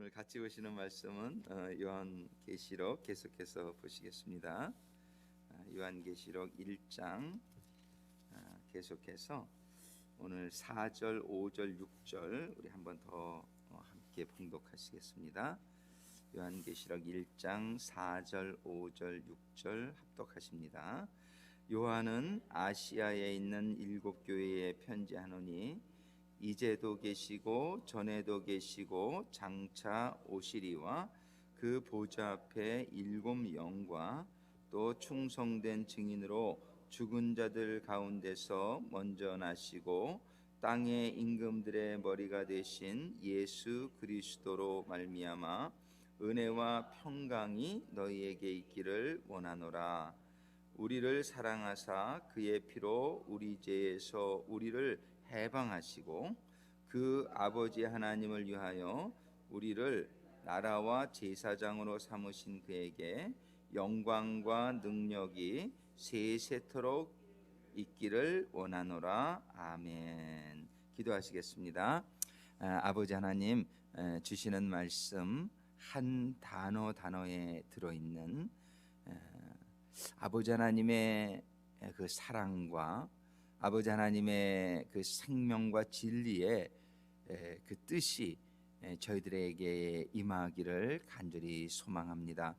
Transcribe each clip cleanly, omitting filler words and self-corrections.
오늘 같이 보시는 말씀은 요한계시록 계속해서 보시겠습니다. 요한계시록 1장 계속해서 오늘 4절, 5절, 6절 우리 한번 더 함께 봉독하시겠습니다. 요한계시록 1장 4절, 5절, 6절 합독하십니다. 요한은 아시아에 있는 7교회에 편지하노니 이제도 계시고 전에도 계시고 장차 오시리와 그 보좌 앞에 7 영과 또 충성된 증인으로 죽은 자들 가운데서 먼저 나시고 땅의 임금들의 머리가 되신 예수 그리스도로 말미암아 은혜와 평강이 너희에게 있기를 원하노라. 우리를 사랑하사 그의 피로 우리 죄에서 우리를 해방하시고 그 아버지 하나님을 위하여 우리를 나라와 제사장으로 삼으신 그에게 영광과 능력이 세세토록 있기를 원하노라. 아멘. 기도하시겠습니다. 아버지 하나님, 주시는 말씀 한 단어에 들어있는 아버지 하나님의 그 사랑과 아버지 하나님의 그 생명과 진리의 그 뜻이 저희들에게 임하기를 간절히 소망합니다.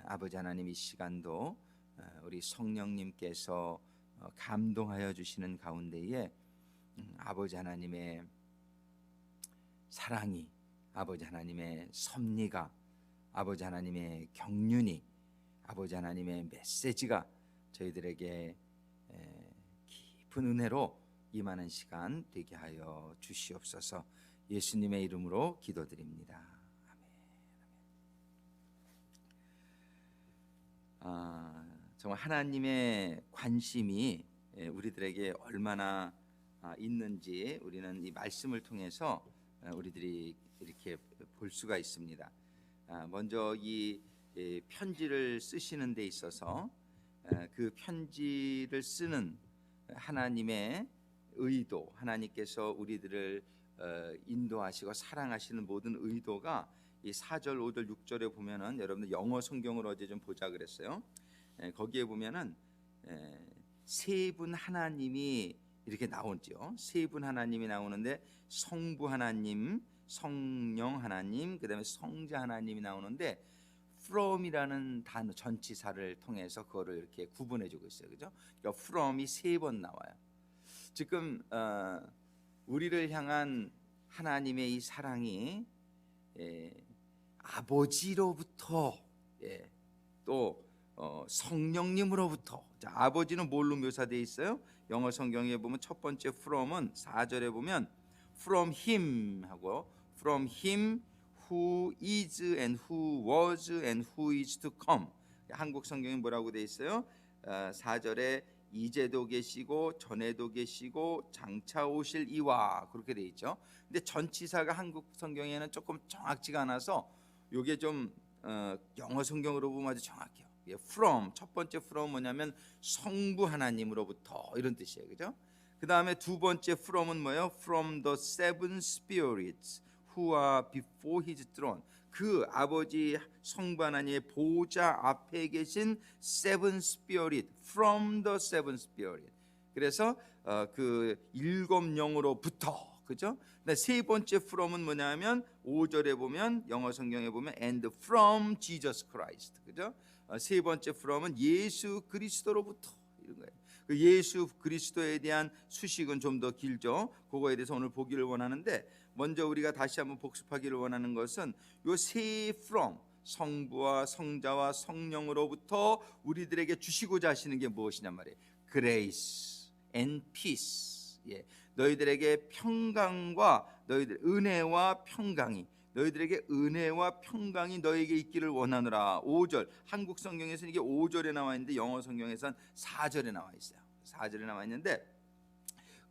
아버지 하나님, 이 시간도 우리 성령님께서 감동하여 주시는 가운데에 아버지 하나님의 사랑이, 아버지 하나님의 섭리가, 아버지 하나님의 경륜이, 아버지 하나님의 메시지가 저희들에게 깊은 은혜로 임하는 시간 되게 하여 주시옵소서. 예수님의 이름으로 기도드립니다. 아멘. 정말 하나님의 관심이 우리들에게 얼마나 있는지 우리는 이 말씀을 통해서 우리들이 이렇게 볼 수가 있습니다. 먼저 이 편지를 쓰시는 데 있어서 그 편지를 쓰는 하나님의 의도, 하나님께서 우리들을 인도하시고 사랑하시는 모든 의도가 이 4절, 5절, 6절에 보면은, 여러분들 영어 성경을 어제 좀 보자 그랬어요. 거기에 보면은 세 분 하나님이 이렇게 나오죠. 세 분 하나님이 나오는데 성부 하나님, 성령 하나님, 그다음에 성자 하나님이 나오는데 from이라는 단어 전치사를 통해서 그거를 이렇게 구분해 주고 있어요. 그죠? 그러니까 from이 3번 나와요. 지금 우리를 향한 하나님의 이 사랑이 아버지로부터 또 성령님으로부터. 자, 아버지는 뭘로 묘사되어 있어요? 영어 성경에 보면 첫 번째 from은 4절에 보면 from him 하고 from him who is and who was and who is to come. 한국 성경에 뭐라고 되어 있어요? 4절에 이제도 계시고 전에도 계시고 장차 오실 이와, 그렇게 되어 있죠. 근데 전치사가 한국 성경에는 조금 정확치가 않아서 이게 좀 영어 성경으로 보면 아주 정확해요. from, 첫 번째 from 뭐냐면 성부 하나님으로부터, 이런 뜻이에요. 그죠? 그 다음에 두 번째 from은 뭐예요? from the seven spirits who are before his throne. 그 아버지 성부 하나님의 보좌 앞에 계신 seven spirit, from the seven spirit. 그래서 그 7 영으로부터, 그죠? 세 번째 from은 뭐냐면 5절에 보면, 영어 성경에 보면 and from Jesus Christ, 그죠? 세 번째 from은 예수 그리스도로부터, 이런 거예요. 그 예수 그리스도에 대한 수식은 좀 더 길죠. 그거에 대해서 오늘 보기를 원하는데, 먼저 우리가 다시 한번 복습하기를 원하는 것은 요 세 from, 성부와 성자와 성령으로부터 우리들에게 주시고자 하시는 게 무엇이냐 말이에요. Grace and peace. 너희들에게 평강과 너희들 은혜와 평강이, 너희들에게 은혜와 평강이 너희에게 있기를 원하노라. 5절, 한국 성경에서는 이게 5절에 나와 있는데 영어 성경에서는 4절에 나와 있어요. 4절에 나와 있는데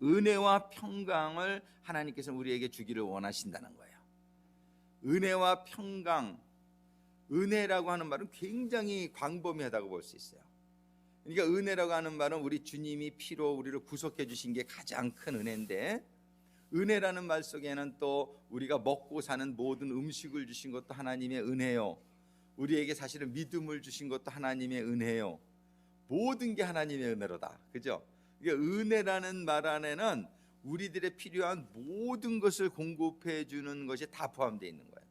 은혜와 평강을 하나님께서 우리에게 주기를 원하신다는 거예요. 은혜와 평강, 은혜라고 하는 말은 굉장히 광범위하다고 볼 수 있어요. 그러니까 은혜라고 하는 말은 우리 주님이 피로 우리를 구속해 주신 게 가장 큰 은혜인데, 은혜라는 말 속에는 또 우리가 먹고 사는 모든 음식을 주신 것도 하나님의 은혜요, 우리에게 사실은 믿음을 주신 것도 하나님의 은혜요, 모든 게 하나님의 은혜로다. 그죠? 그러니까 은혜라는 말 안에는 우리들의 필요한 모든 것을 공급해 주는 것이 다 포함되어 있는 거예요.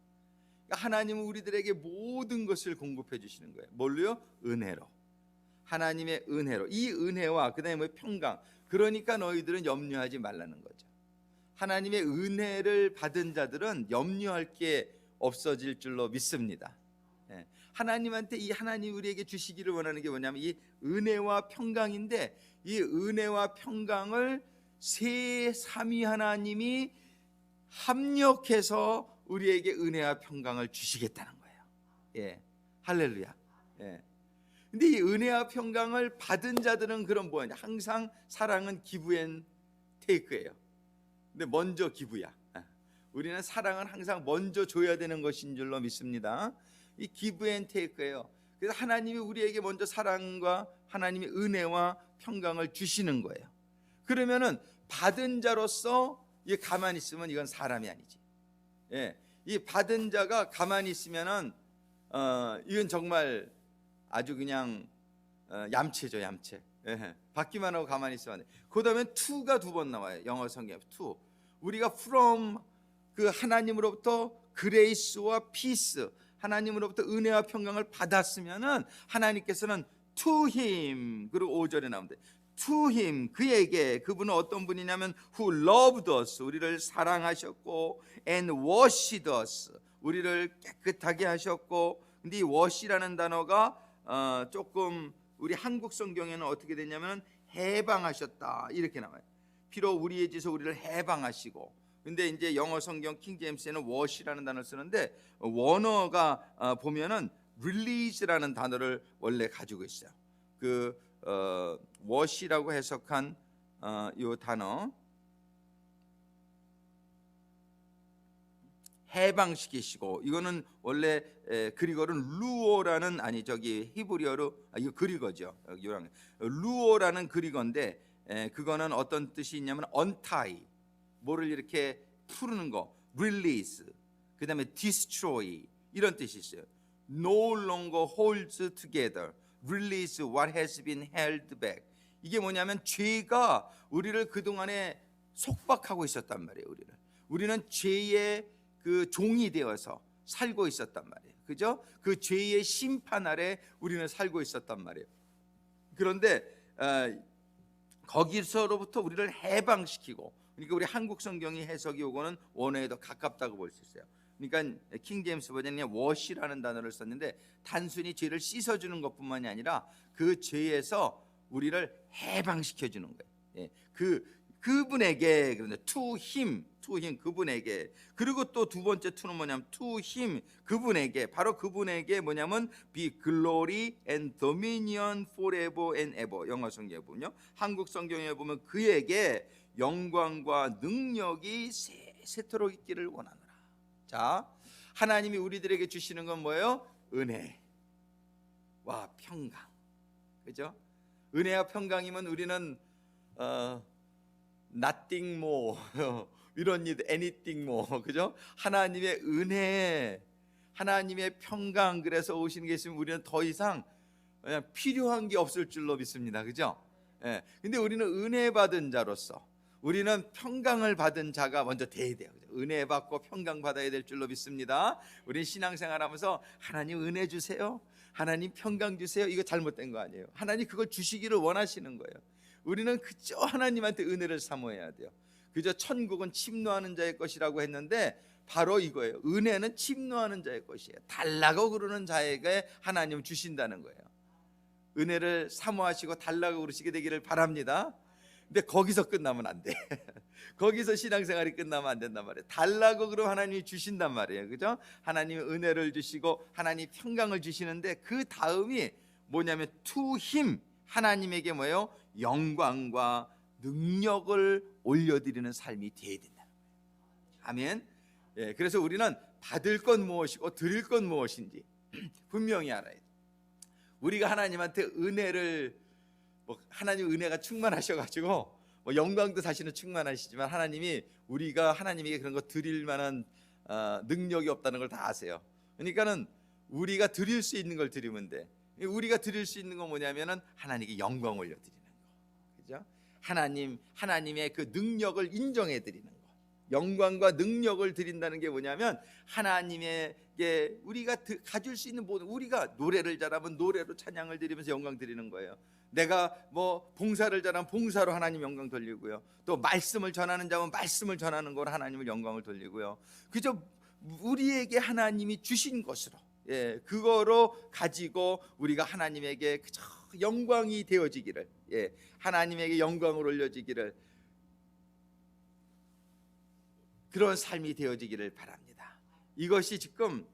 그러니까 하나님은 우리들에게 모든 것을 공급해 주시는 거예요. 뭘로요? 은혜로. 하나님의 은혜로. 이 은혜와 그다음에 뭐 평강. 그러니까 너희들은 염려하지 말라는 거죠. 하나님의 은혜를 받은 자들은 염려할 게 없어질 줄로 믿습니다. 하나님한테 이 하나님 우리에게 주시기를 원하는 게 뭐냐면 이 은혜와 평강인데, 이 은혜와 평강을 세 삼위 하나님이 합력해서 우리에게 은혜와 평강을 주시겠다는 거예요. 예, 할렐루야. 예. 근데 이 은혜와 평강을 받은 자들은 그럼 뭐냐? 항상 사랑은 기브 앤 테이크예요. 근데 먼저 기브야. 우리는 사랑은 항상 먼저 줘야 되는 것인 줄로 믿습니다. 이 기브 앤 테이크예요. 그래서 하나님이 우리에게 먼저 사랑과 하나님의 은혜와 평강을 주시는 거예요. 그러면은 받은 자로서 이 가만히 있으면 이건 사람이 아니지. 예, 이 받은 자가 가만히 있으면은 이건 정말 아주 그냥 얌체죠, 얌체. 예, 받기만 하고 가만히 있으면 안 돼. 그다음에 to가 두 번 나와요. 영어 성경에 to. 우리가 from 그 하나님으로부터 그레이스와 피스, 하나님으로부터 은혜와 평강을 받았으면은 하나님께서는 to him, 그리고 5절에 나오는데 to him, 그에게, 그분은 어떤 분이냐면 who loved us, 우리를 사랑하셨고, and washed us, 우리를 깨끗하게 하셨고. 근데 이 wash라는 단어가 조금 우리 한국 성경에는 어떻게 되냐면 해방하셨다 이렇게 나와요. 피로 우리의 짓에서 우리를 해방하시고. 근데 이제 영어 성경 킹 제임스에는 wash라는 단어를 쓰는데 원어가 보면은 release라는 단어를 원래 가지고 있어요. 그 wash라고 해석한 이 단어, 해방시키시고, 이거는 원래 그리거는 루오라는, 아니 저기 히브리어로 이거 그리거죠. 루오라는 그리거인데 그거는 어떤 뜻이 있냐면 untie, 뭐를 이렇게 풀는 거, release, 그다음에 destroy 이런 뜻이 있어요. No longer holds together, release what has been held back. 이게 뭐냐면 죄가 우리를 그동안에 속박하고 있었단 말이에요. 우리는 죄의 그 종이 되어서 살고 있었단 말이에요. 그죠? 그 죄의 심판 아래 우리는 살고 있었단 말이에요. 그런데 거기서로부터 우리를 해방시키고, 그러니까 우리 한국 성경이 해석이 오고는 원어에 더 가깝다고 볼 수 있어요. 그러니까 킹 제임스 버전에 wash라는 단어를 썼는데 단순히 죄를 씻어주는 것뿐만이 아니라 그 죄에서 우리를 해방시켜주는 거예요. 예, 그분에게, 그런데 to him 그분에게. 그리고 또 두 번째 to는 뭐냐면 to him, 그분에게, 바로 그분에게 뭐냐면 be glory and dominion forever and ever. 영어 성경에 보면요, 한국 성경에 보면 그에게 영광과 능력이 세세토록 있기를 원하노라. 자, 하나님이 우리들에게 주시는 건 뭐예요? 은혜와 평강. 그죠? 은혜와 평강이면 우리는 nothing more we don't need anything more. 그죠? 하나님의 은혜, 하나님의 평강, 그래서 오시는 게 있으면 우리는 더 이상 그냥 필요한 게 없을 줄로 믿습니다. 그죠? 예. 근데 우리는 은혜 받은 자로서 우리는 평강을 받은 자가 먼저 돼야 돼요. 은혜 받고 평강 받아야 될 줄로 믿습니다. 우리는 신앙생활하면서 하나님 은혜 주세요, 하나님 평강 주세요, 이거 잘못된 거 아니에요. 하나님 그걸 주시기를 원하시는 거예요. 우리는 그저 하나님한테 은혜를 사모해야 돼요. 그저 천국은 침노하는 자의 것이라고 했는데 바로 이거예요. 은혜는 침노하는 자의 것이에요. 달라고 그러는 자에게 하나님은 주신다는 거예요. 은혜를 사모하시고 달라고 그러시게 되기를 바랍니다. 근데 거기서 끝나면 안 돼. 거기서 신앙생활이 끝나면 안 된단 말이에요. 달라고 그러면 하나님이 주신단 말이에요. 그죠? 하나님이 은혜를 주시고 하나님이 평강을 주시는데 그 다음이 뭐냐면 to him, 하나님에게 뭐예요? 영광과 능력을 올려드리는 삶이 되어야 된다는 거예요. 아멘. 예, 그래서 우리는 받을 건 무엇이고 드릴 건 무엇인지 분명히 알아야 돼요. 우리가 하나님한테 은혜를, 하나님 은혜가 충만하셔가지고 뭐 영광도 사실은 충만하시지만 하나님이 우리가 하나님에게 그런 거 드릴 만한 능력이 없다는 걸 다 아세요. 그러니까는 우리가 드릴 수 있는 걸 드리면 돼. 우리가 드릴 수 있는 건 뭐냐면은 하나님께 영광 올려드리는 거, 그죠? 하나님의 그 능력을 인정해 드리는 거. 영광과 능력을 드린다는 게 뭐냐면 하나님에게 우리가 가질 수 있는 모든, 우리가 노래를 잘하면 노래로 찬양을 드리면서 영광 드리는 거예요. 내가 뭐 봉사를 잘하면 봉사로 하나님 영광 돌리고요. 또 말씀을 전하는 자면 말씀을 전하는 거로 하나님을 영광을 돌리고요. 그저 우리에게 하나님이 주신 것으로, 그거로 가지고 우리가 하나님에게 그저 영광이 되어지기를, 하나님에게 영광을 올려지기를, 그런 삶이 되어지기를 바랍니다. 이것이 지금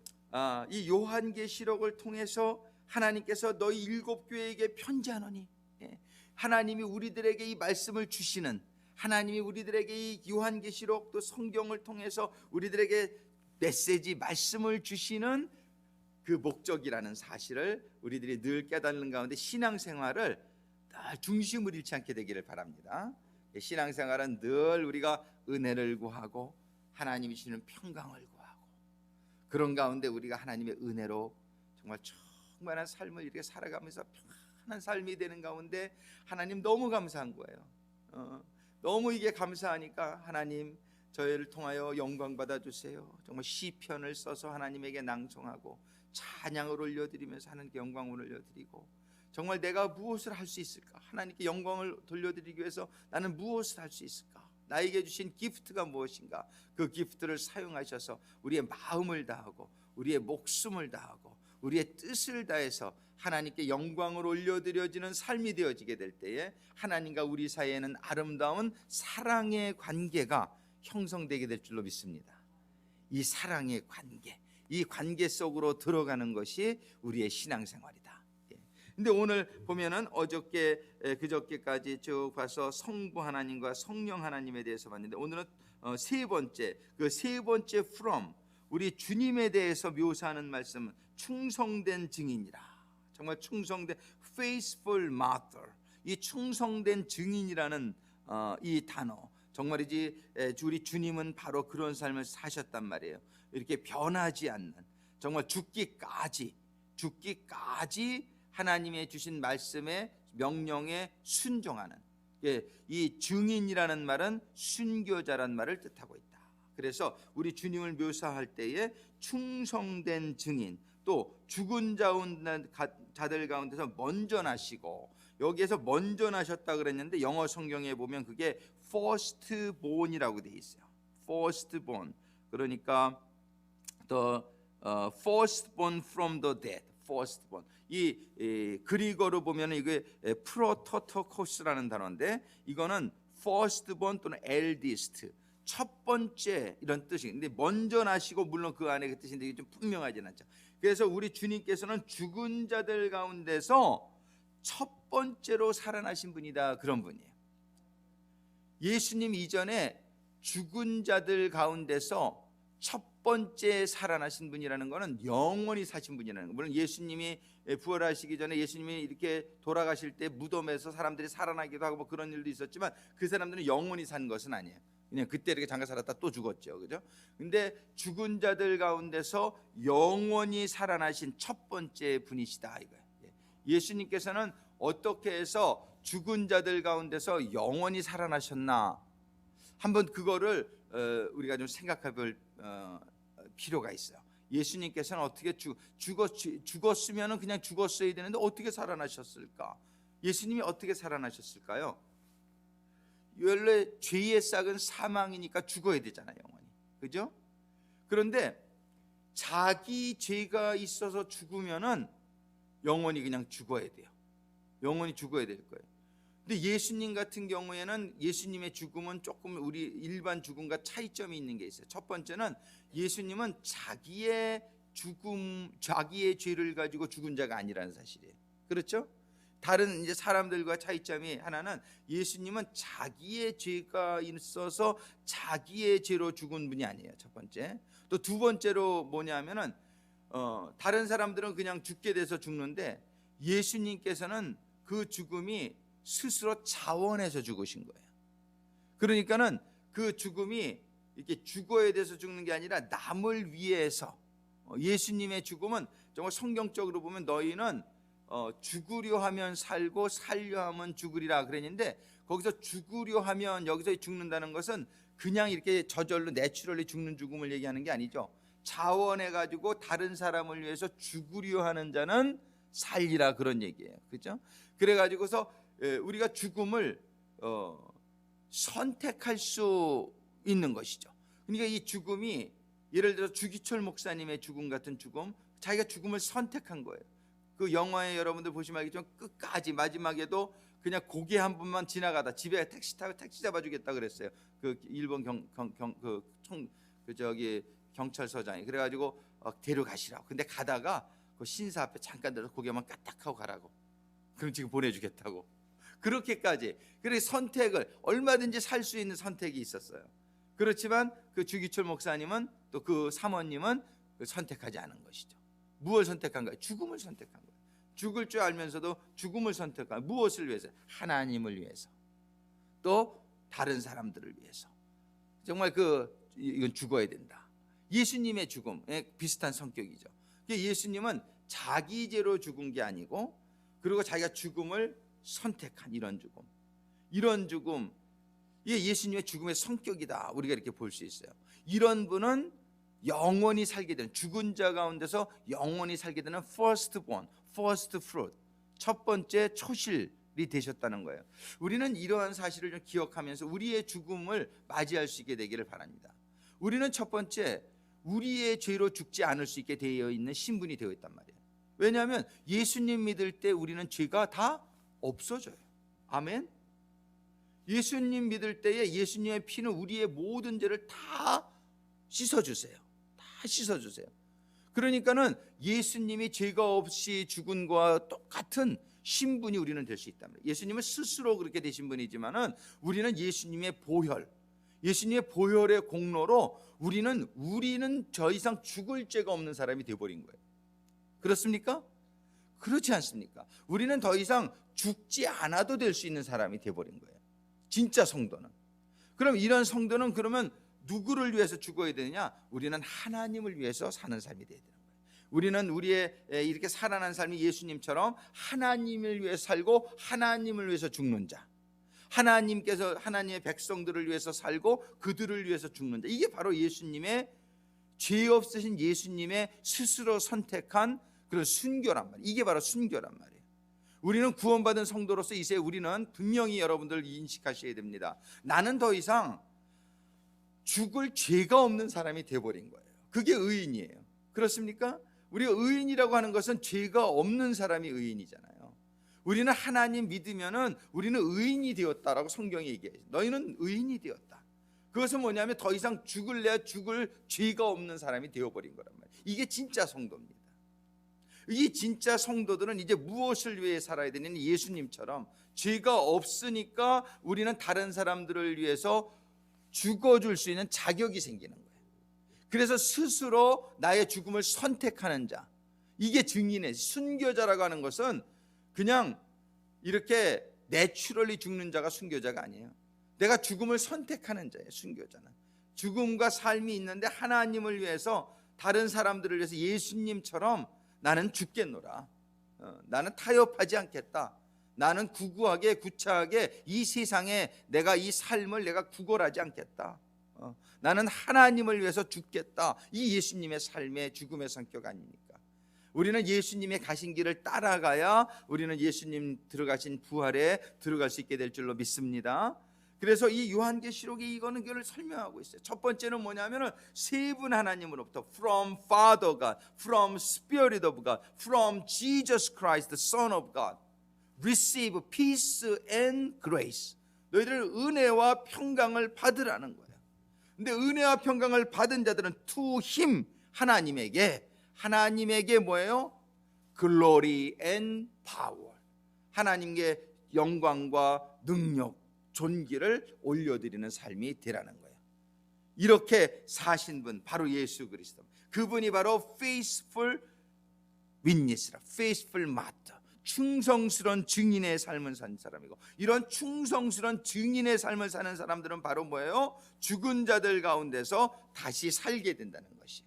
이 요한계시록을 통해서 하나님께서 너희 7교회에게 편지하노니, 하나님이 우리들에게 이 말씀을 주시는, 하나님이 우리들에게 이 요한계시록 또 성경을 통해서 우리들에게 메시지 말씀을 주시는 그 목적이라는 사실을 우리들이 늘 깨닫는 가운데 신앙생활을 늘 중심을 잃지 않게 되기를 바랍니다. 신앙생활은 늘 우리가 은혜를 구하고 하나님이 주시는 평강을 구하고, 그런 가운데 우리가 하나님의 은혜로 정말 충만한 삶을 이렇게 살아가면서 평안한 삶이 되는 가운데 하나님 너무 감사한 거예요. 너무 이게 감사하니까 하나님 저희를 통하여 영광 받아주세요. 정말 시편을 써서 하나님에게 낭송하고 찬양을 올려드리면서 하나님께 영광을 올려드리고, 정말 내가 무엇을 할 수 있을까? 하나님께 영광을 돌려드리기 위해서 나는 무엇을 할 수 있을까? 나에게 주신 기프트가 무엇인가? 그 기프트를 사용하셔서 우리의 마음을 다하고 우리의 목숨을 다하고 우리의 뜻을 다해서 하나님께 영광을 올려드려지는 삶이 되어지게 될 때에 하나님과 우리 사이에는 아름다운 사랑의 관계가 형성되게 될 줄로 믿습니다. 이 사랑의 관계, 이 관계 속으로 들어가는 것이 우리의 신앙생활이다. 근데 오늘 보면은 어저께 그저께까지 쭉 봐서 성부 하나님과 성령 하나님에 대해서 봤는데, 오늘은 세 번째 from, 우리 주님에 대해서 묘사하는 말씀은 충성된 증인이라. 정말 충성된 faithful martyr, 이 충성된 증인이라는 이 단어, 정말이지 우리 주님은 바로 그런 삶을 사셨단 말이에요. 이렇게 변하지 않는, 정말 죽기까지 하나님의 주신 말씀에 명령에 순종하는, 이 증인이라는 말은 순교자란 말을 뜻하고 있다. 그래서 우리 주님을 묘사할 때에 충성된 증인, 또 죽은 자들 가운데서 먼저 나시고, 여기에서 먼저 나셨다 그랬는데 영어 성경에 보면 그게 firstborn이라고 돼 있어요. firstborn, 그러니까 the firstborn from the dead, firstborn. 이 그리거로 보면 이게 프로토토코스라는 단어인데, 이거는 firstborn 또는 eldest, 첫 번째 이런 뜻이. 근데 먼저 나시고, 물론 그 안에 그 뜻인데 이게 좀 분명하지는 않죠. 그래서 우리 주님께서는 죽은 자들 가운데서 첫 번째로 살아나신 분이다, 그런 분이에요. 예수님 이전에 죽은 자들 가운데서 첫 번째 살아나신 분이라는 것은 영원히 사신 분이라는 거. 물론 예수님이 부활하시기 전에 예수님이 이렇게 돌아가실 때 무덤에서 사람들이 살아나기도 하고 뭐 그런 일도 있었지만, 그 사람들은 영원히 산 것은 아니에요. 그냥 그때 이렇게 잠깐 살았다 또 죽었죠, 그죠? 근데 죽은 자들 가운데서 영원히 살아나신 첫 번째 분이시다, 이거예요. 예수님께서는 어떻게 해서 죽은 자들 가운데서 영원히 살아나셨나, 한번 그거를 우리가 좀 생각해 볼 필요가 있어요. 예수님께서는 어떻게 죽었으면 그냥 죽었어야 되는데 어떻게 살아나셨을까? 예수님이 어떻게 살아나셨을까요? 원래 죄의 싹은 사망이니까 죽어야 되잖아요, 영원히, 그죠? 그런데 자기 죄가 있어서 죽으면은 영원히 그냥 죽어야 돼요. 영원히 죽어야 될 거예요. 근데 예수님 같은 경우에는 예수님의 죽음은 조금 우리 일반 죽음과 차이점이 있는 게 있어요. 첫 번째는 예수님은 자기의 죄를 가지고 죽은 자가 아니라는 사실이에요. 그렇죠? 다른 이제 사람들과 차이점이 하나는, 예수님은 자기의 죄가 있어서 자기의 죄로 죽은 분이 아니에요, 첫 번째. 또 두 번째로 뭐냐면은 다른 사람들은 그냥 죽게 돼서 죽는데, 예수님께서는 그 죽음이 스스로 자원해서 죽으신 거예요. 그러니까는 그 죽음이 이렇게 죽어야 돼서 죽는 게 아니라 남을 위해서, 예수님의 죽음은 정말 성경적으로 보면 너희는 죽으려 하면 살고 살려 하면 죽으리라 그랬는데, 거기서 죽으려 하면 여기서 죽는다는 것은 그냥 이렇게 저절로 내추럴리 죽는 죽음을 얘기하는 게 아니죠. 자원해 가지고 다른 사람을 위해서 죽으려 하는 자는 살리라, 그런 얘기예요. 그렇죠? 그래 가지고서 우리가 죽음을 선택할 수 있는 것이죠. 그러니까 이 죽음이 예를 들어 주기철 목사님의 죽음 같은 죽음, 자기가 죽음을 선택한 거예요. 그 영화에 여러분들 보시면 알겠지만 끝까지 마지막에도 그냥 고개 한 번만 지나가다 집에 택시 타고 택시 잡아주겠다 그랬어요. 그 일본 경찰서장이 그래가지고 데려가시라고. 근데 가다가 그 신사 앞에 잠깐 들어서 고개만 까딱하고 가라고. 그럼 지금 보내주겠다고. 그렇게까지. 그래서 선택을 얼마든지 살 수 있는 선택이 있었어요. 그렇지만 그 주기철 목사님은 또 그 사모님은 선택하지 않은 것이죠. 무엇을 선택한 거예요? 죽음을 선택한 거예요. 죽을 줄 알면서도 죽음을 선택한, 무엇을 위해서? 하나님을 위해서, 또 다른 사람들을 위해서. 정말 이건 죽어야 된다. 예수님의 죽음에 비슷한 성격이죠. 예수님은 자기 죄로 죽은 게 아니고, 그리고 자기가 죽음을 선택한 이런 죽음, 이게 예수님의 죽음의 성격이다, 우리가 이렇게 볼 수 있어요. 이런 분은 영원히 살게 되는, 죽은 자 가운데서 영원히 살게 되는 first born, first fruit, 첫 번째 초실이 되셨다는 거예요. 우리는 이러한 사실을 좀 기억하면서 우리의 죽음을 맞이할 수 있게 되기를 바랍니다. 우리는 첫 번째, 우리의 죄로 죽지 않을 수 있게 되어 있는 신분이 되어 있단 말이에요. 왜냐하면 예수님 믿을 때 우리는 죄가 다 없어져요. 아멘. 예수님 믿을 때에 예수님의 피는 우리의 모든 죄를 다 씻어주세요. 다 씻어주세요. 그러니까는 예수님이 죄가 없이 죽은 것과 똑같은 신분이 우리는 될 수 있단 말이에요. 예수님은 스스로 그렇게 되신 분이지만은 우리는 예수님의 보혈, 예수님의 보혈의 공로로 우리는 더 이상 죽을 죄가 없는 사람이 되어버린 거예요. 그렇습니까? 그렇지 않습니까? 우리는 더 이상 죽지 않아도 될 수 있는 사람이 되어버린 거예요. 진짜 성도는. 그럼 이런 성도는 그러면 누구를 위해서 죽어야 되느냐? 우리는 하나님을 위해서 사는 삶이 되어야 되는 거예요. 우리는 우리의 이렇게 살아난 삶이 예수님처럼 하나님을 위해서 살고 하나님을 위해서 죽는 자, 하나님께서 하나님의 백성들을 위해서 살고 그들을 위해서 죽는 자, 이게 바로 예수님의, 죄 없으신 예수님의 스스로 선택한 그런 순교란 말이에요. 이게 바로 순교란 말이에요. 우리는 구원받은 성도로서 이제 우리는 분명히 여러분들 인식하셔야 됩니다. 나는 더 이상 죽을 죄가 없는 사람이 되어버린 거예요. 그게 의인이에요. 그렇습니까? 우리가 의인이라고 하는 것은 죄가 없는 사람이 의인이잖아요. 우리는 하나님 믿으면은 우리는 의인이 되었다라고 성경이 얘기해요. 너희는 의인이 되었다. 그것은 뭐냐면 더 이상 죽을 죄가 없는 사람이 되어버린 거란 말이에요. 이게 진짜 성도입니다. 이 진짜 성도들은 이제 무엇을 위해 살아야 되느냐? 예수님처럼 죄가 없으니까 우리는 다른 사람들을 위해서 죽어줄 수 있는 자격이 생기는 거예요. 그래서 스스로 나의 죽음을 선택하는 자, 이게 증인의 순교자라고 하는 것은 그냥 이렇게 내추럴리 죽는 자가 순교자가 아니에요. 내가 죽음을 선택하는 자예요. 순교자는 죽음과 삶이 있는데 하나님을 위해서, 다른 사람들을 위해서 예수님처럼 나는 죽겠노라, 나는 타협하지 않겠다, 나는 구차하게 이 세상에 내가 이 삶을 내가 구걸하지 않겠다, 나는 하나님을 위해서 죽겠다. 이 예수님의 삶의 죽음의 성격 아닙니까? 우리는 예수님의 가신 길을 따라가야 우리는 예수님 들어가신 부활에 들어갈 수 있게 될 줄로 믿습니다. 그래서 이 요한계시록에 이거는 그걸 설명하고 있어요. 첫 번째는 뭐냐면은 세 분 하나님으로부터, from Father God, from Spirit of God, from Jesus Christ, the Son of God, receive peace and grace. 너희들 은혜와 평강을 받으라는 거예요. 근데 은혜와 평강을 받은 자들은 to him, 하나님에게 뭐예요? glory and power, 하나님께 영광과 능력, 존귀를 올려드리는 삶이 되라는 거예요. 이렇게 사신 분 바로 예수 그리스도, 그분이 바로 faithful witness라, faithful martyr, 충성스러운 증인의 삶을 사는 사람이고, 이런 충성스러운 증인의 삶을 사는 사람들은 바로 뭐예요? 죽은 자들 가운데서 다시 살게 된다는 것이.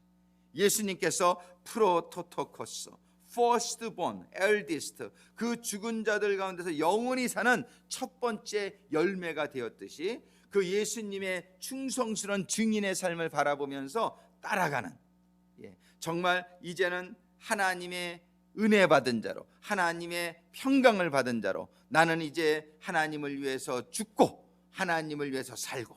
예수님께서 프로토토코스, firstborn, eldest, 그 죽은 자들 가운데서 영원히 사는 첫 번째 열매가 되었듯이, 그 예수님의 충성스러운 증인의 삶을 바라보면서 따라가는, 정말 이제는 하나님의 은혜 받은 자로, 하나님의 평강을 받은 자로, 나는 이제 하나님을 위해서 죽고 하나님을 위해서 살고,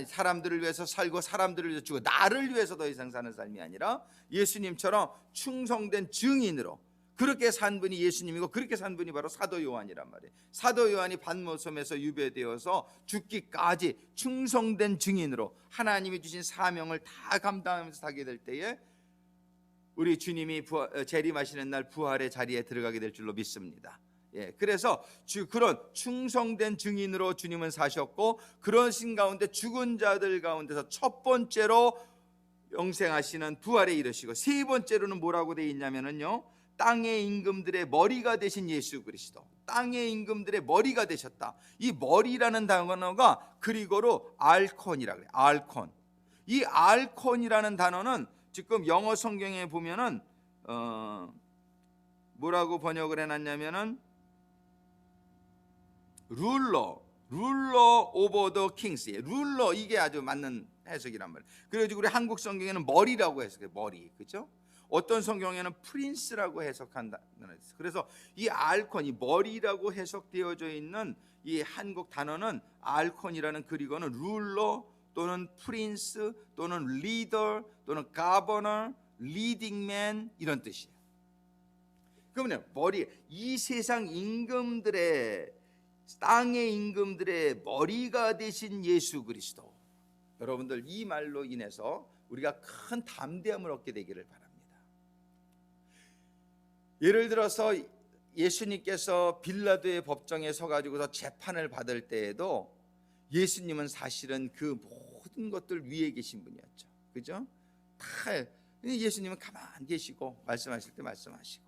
사람들을 위해서 살고 사람들을 위해서 죽고, 나를 위해서 더 이상 사는 삶이 아니라 예수님처럼 충성된 증인으로, 그렇게 산 분이 예수님이고, 그렇게 산 분이 바로 사도 요한이란 말이에요. 사도 요한이 반모섬에서 유배되어서 죽기까지 충성된 증인으로 하나님이 주신 사명을 다 감당하면서 살게 될 때에 우리 주님이 재림하시는 날 부활의 자리에 들어가게 될 줄로 믿습니다. 그래서 그런 충성된 증인으로 주님은 사셨고, 그러신 가운데 죽은 자들 가운데서 첫 번째로 영생하시는 부활에 이르시고, 세 번째로는 뭐라고 되어 있냐면요, 땅의 임금들의 머리가 되신 예수 그리스도, 땅의 임금들의 머리가 되셨다. 이 머리라는 단어가 그리고로 알콘이라 그래요. 알콘. 이 알콘이라는 단어는 지금 영어 성경에 보면은 뭐라고 번역을 해놨냐면은 룰러 오버 더 킹스, 룰러, 이게 아주 맞는 해석이란 말이에요. 그래서 우리 한국 성경에는 머리라고 해석해요. 머리, 그렇죠? 어떤 성경에는 프린스라고 해석한다. 그래서 이 알콘, 이 머리라고 해석되어져 있는 이 한국 단어는 알콘이라는 그리고는 룰러 또는 프린스 또는 리더 또는 가버너, 리딩맨, 이런 뜻이에요. 그러면 머리, 이 세상 임금들의, 땅의 임금들의 머리가 되신 예수 그리스도, 여러분들 이 말로 인해서 우리가 큰 담대함을 얻게 되기를 바랍니다. 예를 들어서 예수님께서 빌라도의 법정에 서가지고서 재판을 받을 때에도 예수님은 사실은 그 모든 것들 위에 계신 분이었죠. 그죠? 다 예수님은 가만히 계시고 말씀하실 때 말씀하시고,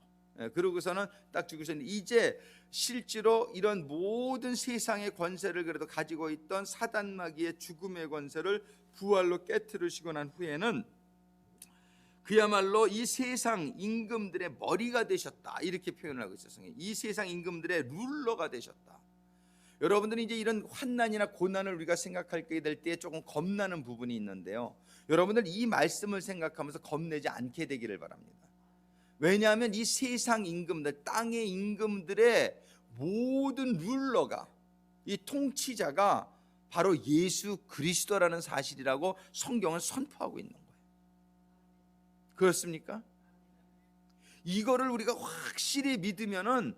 그러고서는 딱 죽으셨는데, 이제 실제로 이런 모든 세상의 권세를 그래도 가지고 있던 사단 마귀의 죽음의 권세를 부활로 깨트리시고 난 후에는 그야말로 이 세상 임금들의 머리가 되셨다, 이렇게 표현을 하고 있었어요. 이 세상 임금들의 룰러가 되셨다. 여러분들은 이제 이런 환난이나 고난을 우리가 생각하게 될 때 조금 겁나는 부분이 있는데요, 여러분들 이 말씀을 생각하면서 겁내지 않게 되기를 바랍니다. 왜냐하면 이 세상 임금들, 땅의 임금들의 모든 룰러가, 이 통치자가 바로 예수 그리스도라는 사실이라고 성경은 선포하고 있는 거예요. 그렇습니까? 이거를 우리가 확실히 믿으면은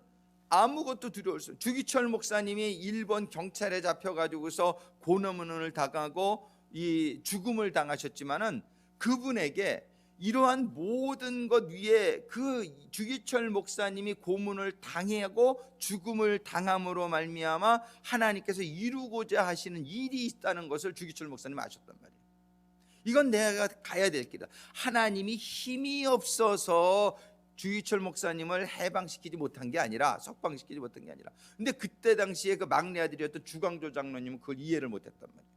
아무것도 두려울 수 없어요. 주기철 목사님이 일본 경찰에 잡혀가지고서 고문을 당하고 이 죽음을 당하셨지만은, 그분에게 이러한 모든 것 위에 그 주기철 목사님이 고문을 당하고 죽음을 당함으로 말미암아 하나님께서 이루고자 하시는 일이 있다는 것을 주기철 목사님 아셨단 말이에요. 이건 내가 가야 될 길이다. 하나님이 힘이 없어서 주기철 목사님을 해방시키지 못한 게 아니라, 석방시키지 못한 게 아니라, 근데 그때 당시에 그 막내 아들이었던 주광조 장로님은 그걸 이해를 못했단 말이에요.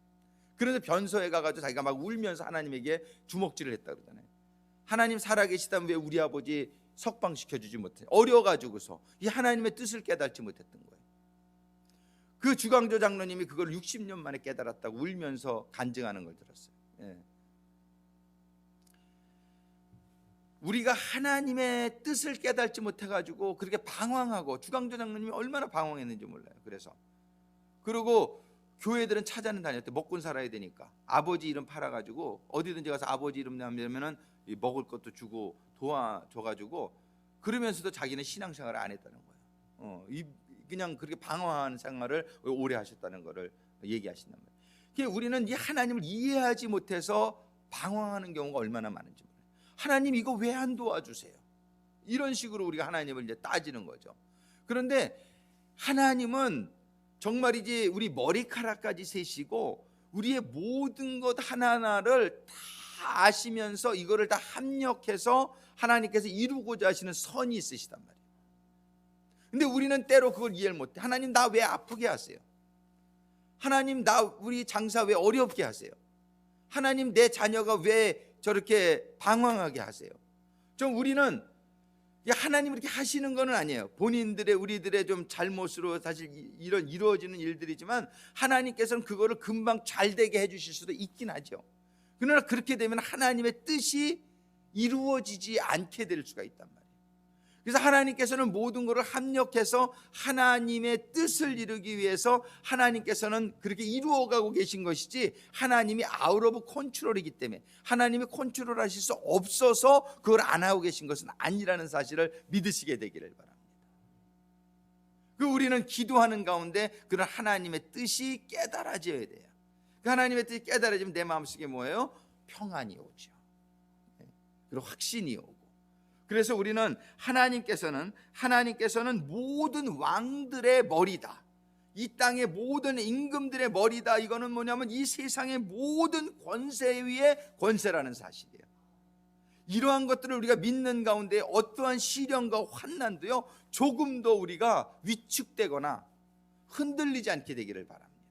그래서 변소에 가가지고 자기가 막 울면서 하나님에게 주먹질을 했다 그러잖아요. 하나님 살아계시다면 왜 우리 아버지 석방시켜주지 못해? 어려가지고서 이 하나님의 뜻을 깨닫지 못했던 거예요. 그 주광조 장로님이 그걸 60년 만에 깨달았다고 울면서 간증하는 걸 들었어요. 우리가 하나님의 뜻을 깨닫지 못해가지고 그렇게 방황하고, 주광조 장로님이 얼마나 방황했는지 몰라요. 그래서 그리고 교회들은 찾아는 다녔대. 먹고 살아야 되니까 아버지 이름 팔아가지고 어디든지 가서 아버지 이름 내면은 먹을 것도 주고 도와줘가지고, 그러면서도 자기는 신앙생활을 안 했다는 거예요. 그냥 그렇게 방황하는 생활을 오래 하셨다는 거를 얘기하신단 말이에요. 그러니까 우리는 이 하나님을 이해하지 못해서 방황하는 경우가 얼마나 많은지 몰라요. 하나님 이거 왜 안 도와주세요? 이런 식으로 우리가 하나님을 이제 따지는 거죠. 그런데 하나님은 정말이지 우리 머리카락까지 세시고 우리의 모든 것 하나하나를 다 아시면서 이거를 다 합력해서 하나님께서 이루고자 하시는 선이 있으시단 말이에요. 근데 우리는 때로 그걸 이해를 못해. 하나님 나 왜 아프게 하세요? 하나님 나 우리 장사 왜 어렵게 하세요? 하나님 내 자녀가 왜 저렇게 방황하게 하세요? 좀 우리는 하나님 이렇게 하시는 건 아니에요. 본인들의 우리들의 좀 잘못으로 사실 이런 이루어지는 일들이지만 하나님께서는 그거를 금방 잘 되게 해주실 수도 있긴 하죠. 그러나 그렇게 되면 하나님의 뜻이 이루어지지 않게 될 수가 있단 말이에요. 그래서 하나님께서는 모든 것을 합력해서 하나님의 뜻을 이루기 위해서 하나님께서는 그렇게 이루어가고 계신 것이지, 하나님이 아웃 오브 컨트롤이기 때문에 하나님이 컨트롤하실 수 없어서 그걸 안 하고 계신 것은 아니라는 사실을 믿으시게 되기를 바랍니다. 우리는 기도하는 가운데 그런 하나님의 뜻이 깨달아져야 돼요. 그 하나님의 뜻이 깨달아지면 내 마음속에 뭐예요? 평안이 오죠. 그리고 확신이 오고. 그래서 우리는 하나님께서는 모든 왕들의 머리다, 이 땅의 모든 임금들의 머리다. 이거는 뭐냐면 이 세상의 모든 권세 위의 권세라는 사실이에요. 이러한 것들을 우리가 믿는 가운데 어떠한 시련과 환난도요 조금도 우리가 위축되거나 흔들리지 않게 되기를 바랍니다.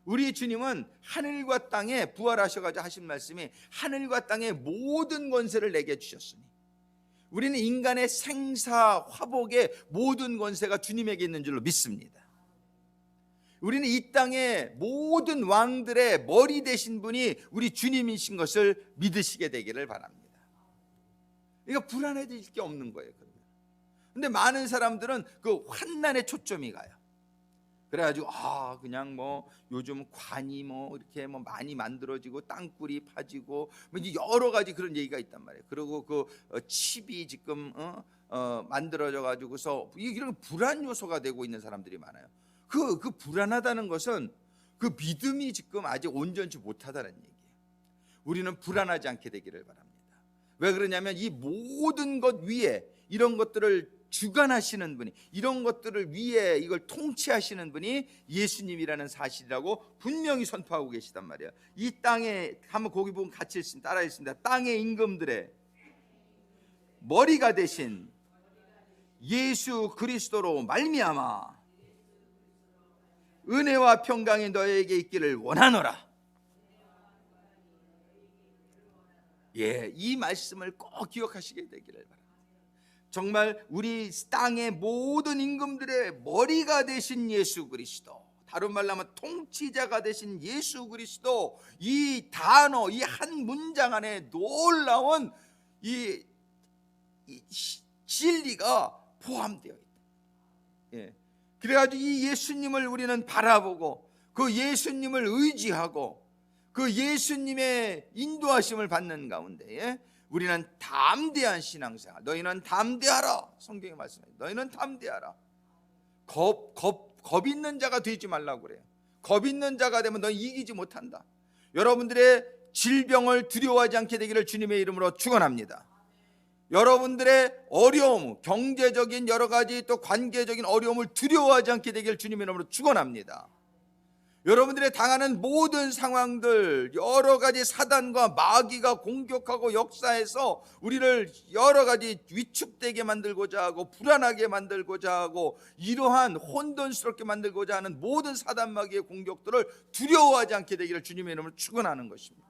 우리 주님은 하늘과 땅에 부활하셔가지고 하신 말씀이 하늘과 땅의 모든 권세를 내게 주셨으니, 우리는 인간의 생사 화복의 모든 권세가 주님에게 있는 줄로 믿습니다. 우리는 이 땅의 모든 왕들의 머리 되신 분이 우리 주님이신 것을 믿으시게 되기를 바랍니다. 그러니까 불안해질 게 없는 거예요. 그런데 많은 사람들은 그 환난에 초점이 가요. 그래가지고 그냥 뭐 요즘 관이 뭐 이렇게 뭐 많이 만들어지고 땅굴이 파지고 뭐 여러 가지 그런 얘기가 있단 말이에요. 그리고 그 칩이 지금 만들어져 가지고서 이런 불안 요소가 되고 있는 사람들이 많아요. 그 불안하다는 것은 그 믿음이 지금 아직 온전치 못하다는 얘기예요. 우리는 불안하지 않게 되기를 바랍니다. 왜 그러냐면 이 모든 것 위에 이런 것들을 주관하시는 분이, 이런 것들을 위해 이걸 통치하시는 분이 예수님이라는 사실이라고 분명히 선포하고 계시단 말이에요. 이 땅에 한번 거기 보면 같이 따라 읽습니다. 땅의 임금들의 머리가 되신 예수 그리스도로 말미암아 은혜와 평강이 너에게 있기를 원하노라. 이 말씀을 꼭 기억하시게 되기를 바랍니다. 정말 우리 땅의 모든 임금들의 머리가 되신 예수 그리스도, 다른 말로 하면 통치자가 되신 예수 그리스도, 이 단어, 이 한 문장 안에 놀라운 이 진리가 포함되어 있다. 그래가지고 이 예수님을 우리는 바라보고 그 예수님을 의지하고 그 예수님의 인도하심을 받는 가운데에 우리는 담대한 신앙생활, 너희는 담대하라. 성경에 말씀해요. 너희는 담대하라. 겁 있는 자가 되지 말라고 그래요. 겁 있는 자가 되면 너희 이기지 못한다. 여러분들의 질병을 두려워하지 않게 되기를 주님의 이름으로 축원합니다. 여러분들의 어려움, 경제적인 여러 가지 또 관계적인 어려움을 두려워하지 않게 되기를 주님의 이름으로 축원합니다. 여러분들의 당하는 모든 상황들, 여러 가지 사단과 마귀가 공격하고 역사해서 우리를 여러 가지 위축되게 만들고자 하고 불안하게 만들고자 하고 이러한 혼돈스럽게 만들고자 하는 모든 사단 마귀의 공격들을 두려워하지 않게 되기를 주님의 이름으로 축원하는 것입니다.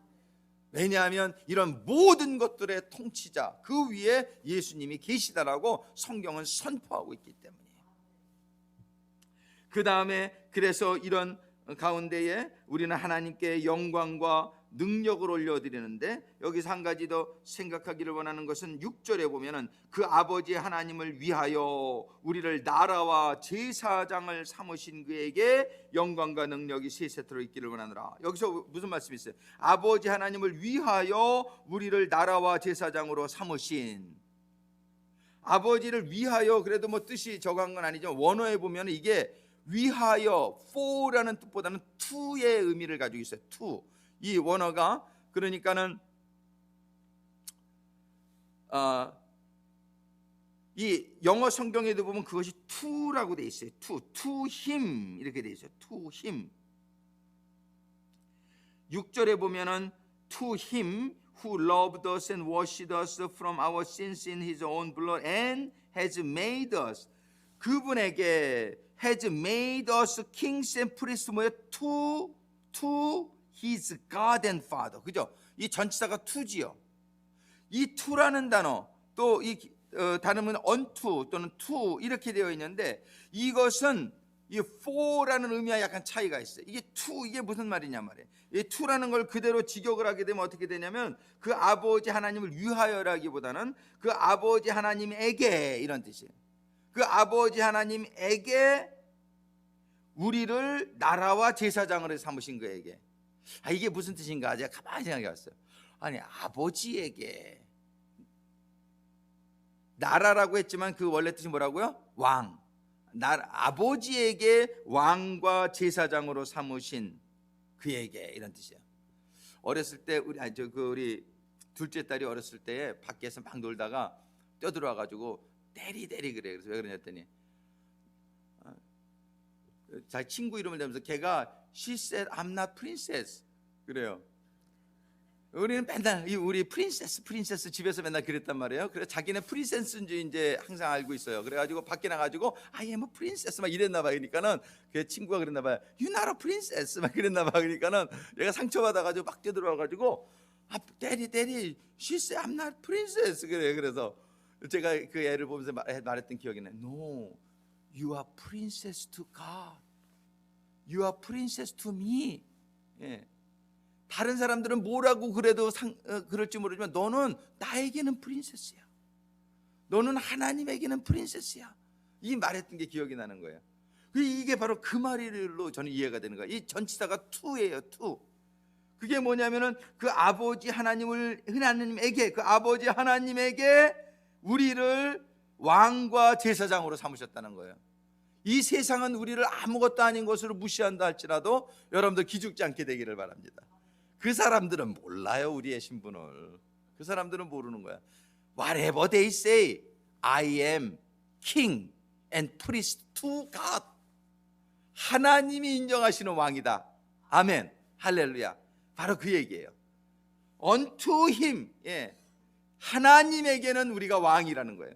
왜냐하면 이런 모든 것들의 통치자, 그 위에 예수님이 계시다라고 성경은 선포하고 있기 때문이에요. 그 다음에 그래서 이런 가운데에 우리는 하나님께 영광과 능력을 올려드리는데, 여기서 한 가지 더 생각하기를 원하는 것은 6절에 보면은 그 아버지 하나님을 위하여 우리를 나라와 제사장을 삼으신 그에게 영광과 능력이 세세토록 있기를 원하노라. 여기서 무슨 말씀이 있어요? 아버지 하나님을 위하여 우리를 나라와 제사장으로 삼으신, 아버지를 위하여, 그래도 뭐 뜻이 저간 건 아니죠. 원어에 보면 이게 위하여, for라는 뜻보다는 to의 의미를 가지고 있어요. to. 이 원어가 그러니까는 이 영어 성경에도 보면 그것이 to라고 돼 있어요. to him 이렇게 돼 있어요. to him. 6절에 보면은 to him who loved us and washed us from our sins in his own blood and has made us, 그분에게 has made us kings and priests 뭐예요? to his God and Father. 그죠? 이 전치사가 to지요. 이 to라는 단어 또 이 단어는 unto 또는 to 이렇게 되어 있는데 이것은 이 for라는 의미와 약간 차이가 있어요. 이게 to 이게 무슨 말이냐 말이에요. 이 to라는 걸 그대로 직역을 하게 되면 어떻게 되냐면 그 아버지 하나님을 위하여라기보다는 그 아버지 하나님에게 이런 뜻이에요. 그 아버지 하나님에게 우리를 나라와 제사장으로 삼으신 그에게. 이게 무슨 뜻인가 제가 가만히 생각해 봤어요. 아니 아버지에게 나라라고 했지만 그 원래 뜻이 뭐라고요? 왕. 아버지에게 왕과 제사장으로 삼으신 그에게 이런 뜻이에요. 어렸을 때 우리 둘째 딸이 어렸을 때 밖에서 막 놀다가 뛰어들어와 가지고 대리 그래. 그래서 왜 그러냐 했더니 자기 친구 이름을 대면서 걔가 she said I'm not princess 그래요. 우리는 맨날 우리 프린세스 집에서 맨날 그랬단 말이에요. 그래서 자기는 프린세스인 줄 이제 항상 알고 있어요. 그래가지고 밖에 나가지고 I am a princess 막 이랬나 봐. 그러니까는 그 친구가 그랬나 봐요. You not a princess 막 그랬나 봐. 그러니까는 얘가 상처받아가지고 막 뛰어들어와가지고 daddy she said I'm not princess 그래. 그래서 제가 그 애를 보면서 말했던 기억이 나요. No, you are princess to God. You are princess to me. 예. 다른 사람들은 뭐라고 그래도 그럴지 모르지만 너는 나에게는 프린세스야. 너는 하나님에게는 프린세스야. 이 말했던 게 기억이 나는 거예요. 이게 바로 그 말로 저는 이해가 되는 거예요. 이 전치사가 to예요. to. 그게 뭐냐면은 그 아버지 하나님에게 그 아버지 하나님에게 우리를 왕과 제사장으로 삼으셨다는 거예요. 이 세상은 우리를 아무것도 아닌 것으로 무시한다 할지라도 여러분들 기죽지 않게 되기를 바랍니다. 그 사람들은 몰라요. 우리의 신분을. 그 사람들은 모르는 거야. Whatever they say, I am king and priest to God. 하나님이 인정하시는 왕이다. 아멘. 할렐루야. 바로 그 얘기예요. Unto him. 예. 하나님에게는 우리가 왕이라는 거예요.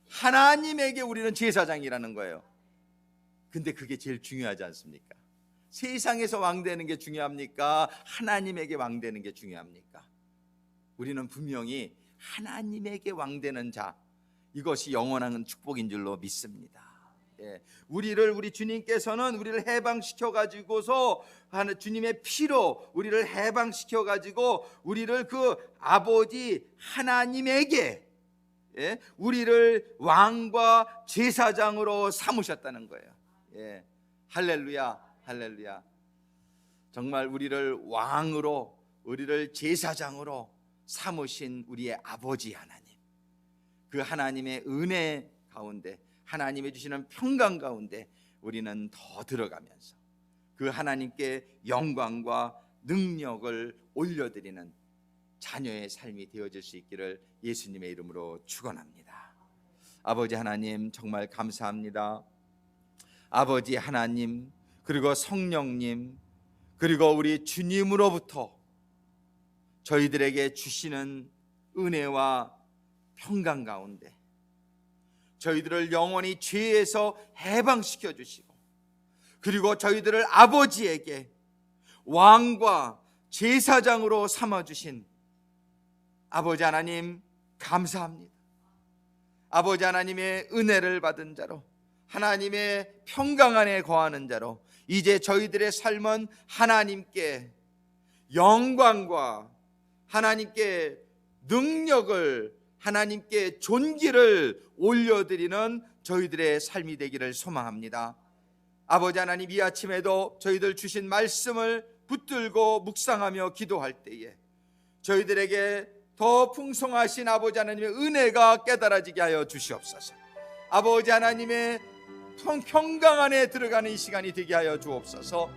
하나님에게 우리는 제사장이라는 거예요. 근데 그게 제일 중요하지 않습니까? 세상에서 왕되는 게 중요합니까? 하나님에게 왕되는 게 중요합니까? 우리는 분명히 하나님에게 왕되는 자, 이것이 영원한 축복인 줄로 믿습니다. 예. 우리 주님께서는 우리를 해방시켜 가지고서 주님의 피로 우리를 해방시켜 가지고 우리를 그 아버지 하나님에게 우리를 왕과 제사장으로 삼으셨다는 거예요. 예. 할렐루야. 할렐루야. 정말 우리를 왕으로 우리를 제사장으로 삼으신 우리의 아버지 하나님, 그 하나님의 은혜 가운데 하나님이 주시는 평강 가운데 우리는 더 들어가면서 그 하나님께 영광과 능력을 올려드리는 자녀의 삶이 되어질 수 있기를 예수님의 이름으로 축원합니다. 아버지 하나님 정말 감사합니다. 아버지 하나님 그리고 성령님 그리고 우리 주님으로부터 저희들에게 주시는 은혜와 평강 가운데 저희들을 영원히 죄에서 해방시켜 주시고 그리고 저희들을 아버지에게 왕과 제사장으로 삼아주신 아버지 하나님 감사합니다. 아버지 하나님의 은혜를 받은 자로 하나님의 평강 안에 거하는 자로 이제 저희들의 삶은 하나님께 영광과 하나님께 능력을 하나님께 존귀를 올려드리는 저희들의 삶이 되기를 소망합니다. 아버지 하나님 이 아침에도 저희들 주신 말씀을 붙들고 묵상하며 기도할 때에 저희들에게 더 풍성하신 아버지 하나님의 은혜가 깨달아지게 하여 주시옵소서. 아버지 하나님의 평강 안에 들어가는 이 시간이 되게 하여 주옵소서.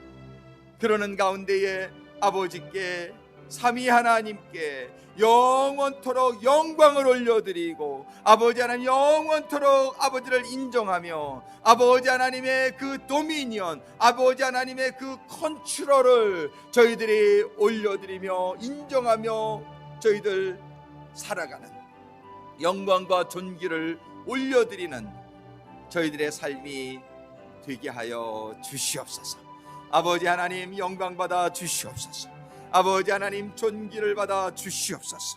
그러는 가운데에 아버지께 삼위 하나님께 영원토록 영광을 올려드리고 아버지 하나님 영원토록 아버지를 인정하며 아버지 하나님의 그 도미니언 아버지 하나님의 그 컨트롤을 저희들이 올려드리며 인정하며 저희들 살아가는 영광과 존귀를 올려드리는 저희들의 삶이 되게 하여 주시옵소서. 아버지 하나님, 영광 받아 주시옵소서. 아버지 하나님, 존귀를 받아 주시옵소서.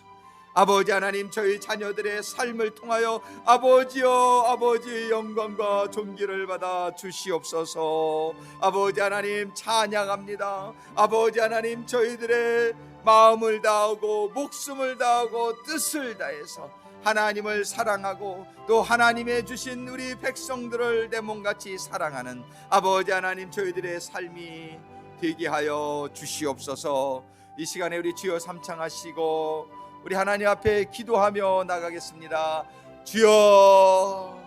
아버지 하나님, 저희 자녀들의 삶을 통하여 아버지여, 아버지의 영광과 존귀를 받아 주시옵소서. 아버지 하나님, 찬양합니다. 아버지 하나님, 저희들의 마음을 다하고 목숨을 다하고 뜻을 다해서 하나님을 사랑하고 또 하나님의 주신 우리 백성들을 내 몸같이 사랑하는 아버지 하나님, 저희들의 삶이 되게 하여 주시옵소서. 이 시간에 우리 주여 삼창하시고 우리 하나님 앞에 기도하며 나가겠습니다. 주여,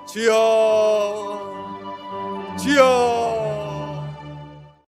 주여, 주여.